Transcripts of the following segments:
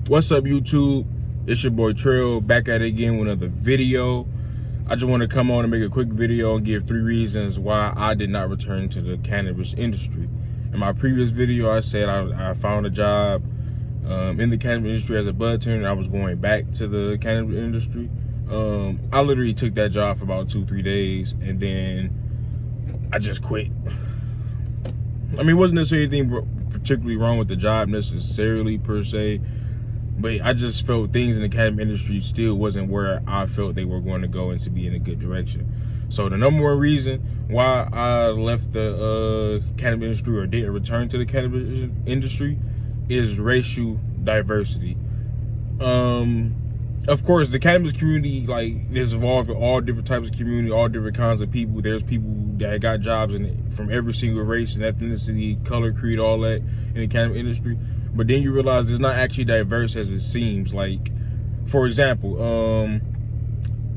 What's up, YouTube? It's your boy Trail, back at it again with another video. I just want to come on and make a quick video and give 3 reasons why I did not return to the cannabis industry. In my previous video, I said I found a job in the cannabis industry as a budtender. I was going back to the cannabis industry. I literally took that job for about 2-3 days, and then I just quit. I mean, it wasn't necessarily anything particularly wrong with the job necessarily per se, but I just felt things in the cannabis industry still wasn't where I felt they were going to go and to be in a good direction. So the number one reason why I left the cannabis industry or didn't return to the cannabis industry is racial diversity. Of course, the cannabis community, like, is involved in all different types of community, all different kinds of people. There's people that got jobs from every single race and ethnicity, color, creed, all that in the cannabis industry. But then you realize it's not actually diverse as it seems. Like, for example,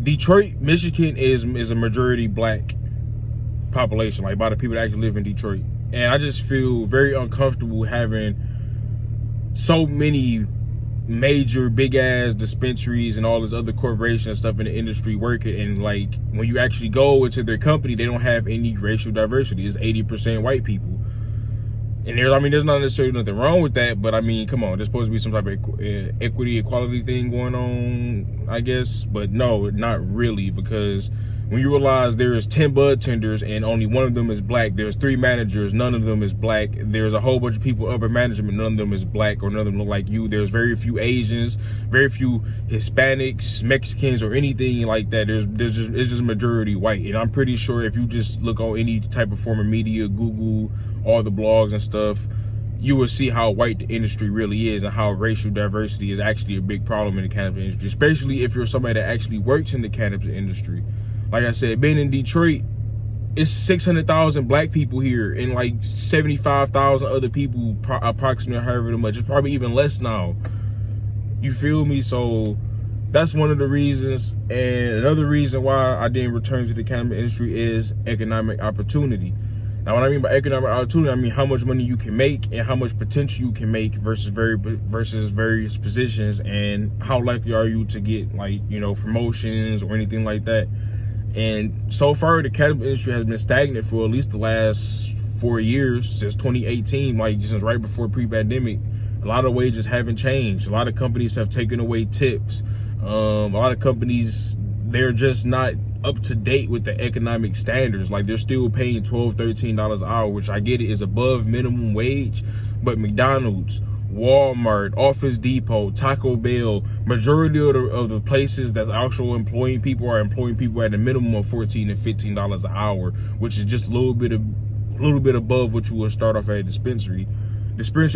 Detroit, Michigan is a majority black population, like by the people that actually live in Detroit. And I just feel very uncomfortable having so many major big ass dispensaries and all this other corporations and stuff in the industry working, and like when you actually go into their company, they don't have any racial diversity. It's 80% white people. And there's not necessarily nothing wrong with that, but I mean, come on, there's supposed to be some type of equity, equality thing going on, I guess. But no, not really, because when you realize there is 10 bud tenders and only one of them is black, there's 3 managers, none of them is black, there's a whole bunch of people upper management, none of them is black or none of them look like you, there's very few Asians, very few Hispanics, Mexicans, or anything like that. It's just majority white. And I'm pretty sure if you just look on any type of form of media, Google all the blogs and stuff, you will see how white the industry really is and how racial diversity is actually a big problem in the cannabis industry, especially if you're somebody that actually works in the cannabis industry. Like I said, being in Detroit, it's 600,000 black people here and like 75,000 other people, approximately however much. It's probably even less now. You feel me? So that's one of the reasons. And another reason why I didn't return to the cannabis industry is economic opportunity. Now, what I mean by economic opportunity, I mean how much money you can make and how much potential you can make versus various positions, and how likely are you to get, like, you know, promotions or anything like that. And so far, the cannabis industry has been stagnant for at least the last 4 years, since 2018, like since right before pre-pandemic. A lot of wages haven't changed. A lot of companies have taken away tips. A lot of companies, they're just not up to date with the economic standards. Like, they're still paying $12, $13 an hour, which I get it is above minimum wage, but McDonald's, Walmart, Office Depot, Taco Bell, majority of the places that's actually employing people are employing people at a minimum of $14 and $15 an hour, which is just a little bit above what you would start off at a dispensary.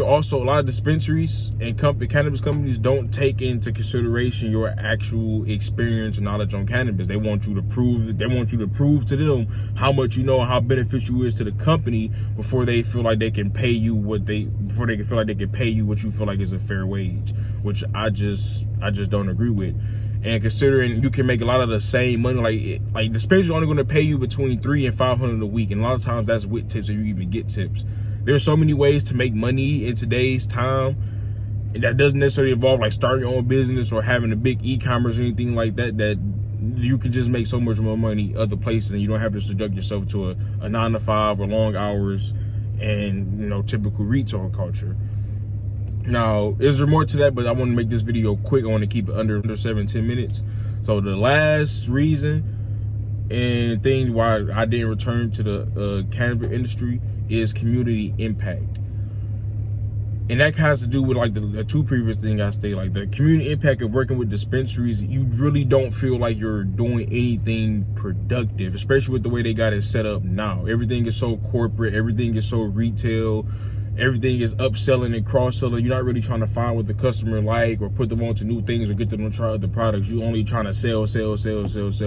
Also, a lot of dispensaries and cannabis companies don't take into consideration your actual experience and knowledge on cannabis. They want you to prove to them how much you know and how beneficial it is to the company before they feel like they can pay you what you feel like is a fair wage, which I just don't agree with. And considering you can make a lot of the same money, like dispensaries are only going to pay you between $300 and $500 a week, and a lot of times that's with tips if you even get tips. There's so many ways to make money in today's time, and that doesn't necessarily involve like starting your own business or having a big e-commerce or anything like that, that you can just make so much more money other places, and you don't have to subject yourself to a 9-to-5 or long hours and, you know, typical retail culture. Now, is there more to that? But I want to make this video quick. I want to keep it under 7-10 minutes. So the last reason and thing why I didn't return to the cannabis industry is community impact. And that has to do with like the 2 previous things I stated, like the community impact of working with dispensaries. You really don't feel like you're doing anything productive, especially with the way they got it set up now. Everything is so corporate, everything is so retail, everything is upselling and cross-selling. You're not really trying to find what the customer like or put them onto new things or get them to try other products. You're only trying to sell,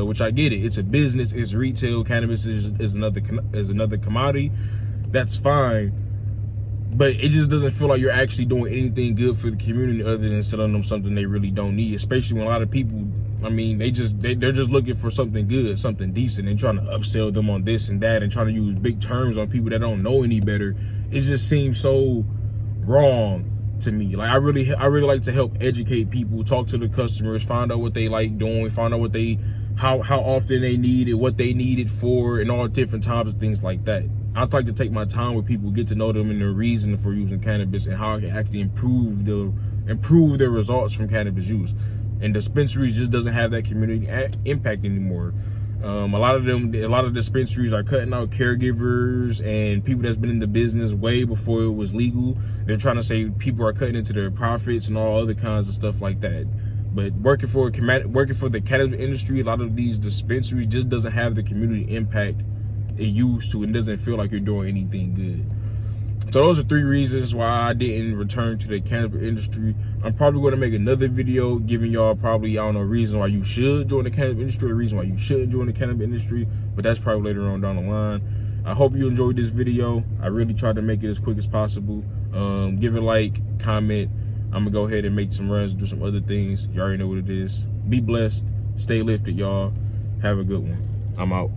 which I get it. It's a business, it's retail. Cannabis is another commodity. That's fine, but it just doesn't feel like you're actually doing anything good for the community other than selling them something they really don't need, especially when a lot of people, I mean, they're just looking for something good, something decent, and trying to upsell them on this and that and trying to use big terms on people that don't know any better. It just seems so wrong to me. Like I really like to help educate people, talk to the customers, find out what they like doing, find out what they how often they need it, what they need it for, and all different types of things like that. I'd like to take my time with people, get to know them and the reason for using cannabis and how I can actually improve their results from cannabis use. And dispensaries just doesn't have that community impact anymore. A lot of dispensaries are cutting out caregivers and people that's been in the business way before it was legal. They're trying to say people are cutting into their profits and all other kinds of stuff like that. But working for the cannabis industry, a lot of these dispensaries just doesn't have the community impact it used to, and doesn't feel like you're doing anything good. So those are 3 reasons why I didn't return to the cannabis industry. I'm probably going to make another video giving y'all probably, I don't know, a reason why you should join the cannabis industry, a reason why you shouldn't join the cannabis industry, but that's probably later on down the line. I hope you enjoyed this video. I really tried to make it as quick as possible. Give it a like, comment. I'm gonna go ahead and make some runs, do some other things. You already know what it is. Be blessed, stay lifted, y'all. Have a good one. I'm out.